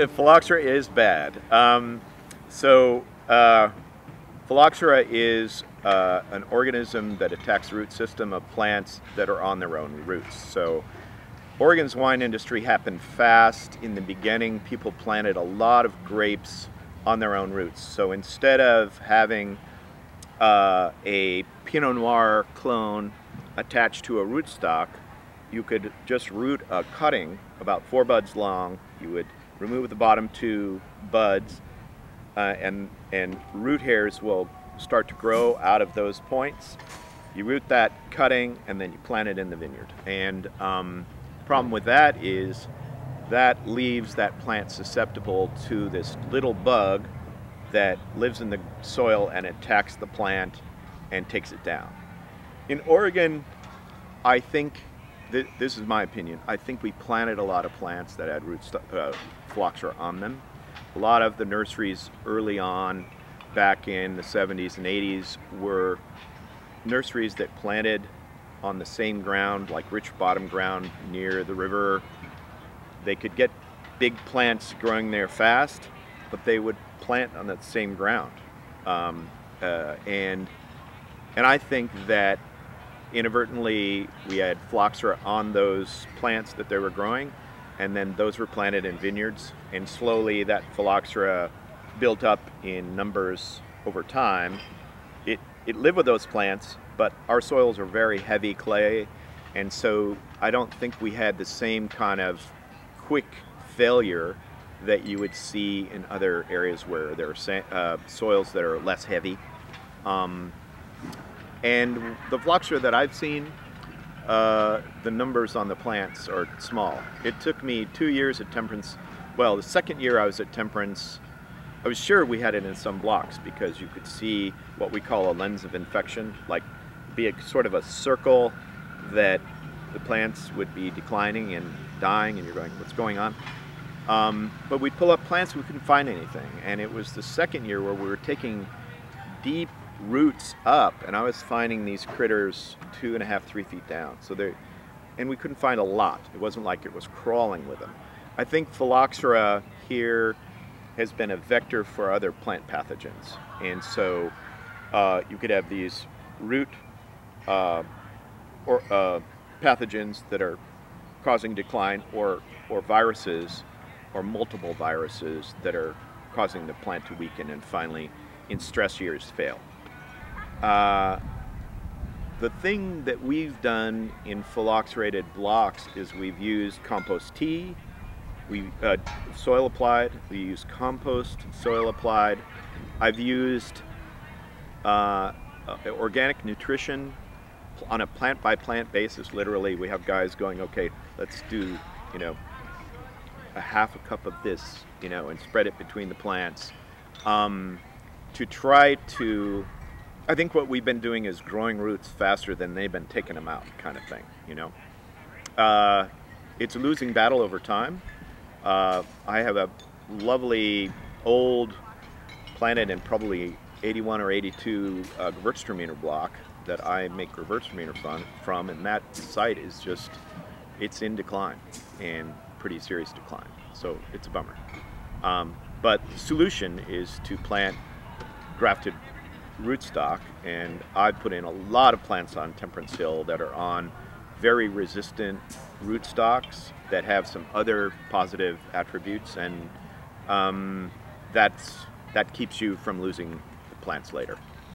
Phylloxera is bad. Phylloxera is an organism that attacks the root system of plants that are on their own roots. So Oregon's wine industry happened fast. In the beginning, people planted a lot of grapes on their own roots. So instead of having a Pinot Noir clone attached to a rootstock, you could just root a cutting about 4 buds long. You would remove the bottom 2 buds, and root hairs will start to grow out of those points. You root that cutting and then you plant it in the vineyard. And the problem with that is that leaves that plant susceptible to this little bug that lives in the soil and attacks the plant and takes it down. In Oregon, I think, this is my opinion, I think we planted a lot of plants that had phylloxera on them. A lot of the nurseries early on, back in the 70s and 80s, were nurseries that planted on the same ground, like rich bottom ground near the river. They could get big plants growing there fast, but they would plant on that same ground. And I think that inadvertently we had phylloxera on those plants that they were growing, and then those were planted in vineyards, and slowly that phylloxera built up in numbers over time. It lived with those plants, but our soils are very heavy clay, and so I don't think we had the same kind of quick failure that you would see in other areas where there are soils that are less heavy. And the phylloxera that I've seen, the numbers on the plants are small. It took me 2 years at Temperance. Well, the second year I was at Temperance, I was sure we had it in some blocks because you could see what we call a lens of infection, like be a sort of a circle that the plants would be declining and dying, and you're going, what's going on? But we'd pull up plants, we couldn't find anything. And it was the second year where we were taking deep roots up, and I was finding these critters 2.5, 3 feet down. And we couldn't find a lot. It wasn't like it was crawling with them. I think phylloxera here has been a vector for other plant pathogens. And so you could have these root pathogens that are causing decline, or viruses, or multiple viruses that are causing the plant to weaken and finally, in stress years, fail. The thing that we've done in phylloxerated blocks is we've used compost tea, soil applied, we use compost, soil applied. I've used organic nutrition on a plant-by-plant basis. Literally, we have guys going, okay, let's do, a half a cup of this, and spread it between the plants, to try to, I think what we've been doing is growing roots faster than they've been taking them out, kind of thing, It's a losing battle over time. I have a lovely old planted in probably 81 or 82 Gewürztraminer block that I make Gewürztraminer from, and that site is just, it's in decline, and pretty serious decline. So it's a bummer. But the solution is to plant grafted rootstock, and I've put in a lot of plants on Temperance Hill that are on very resistant rootstocks that have some other positive attributes, and that keeps you from losing the plants later.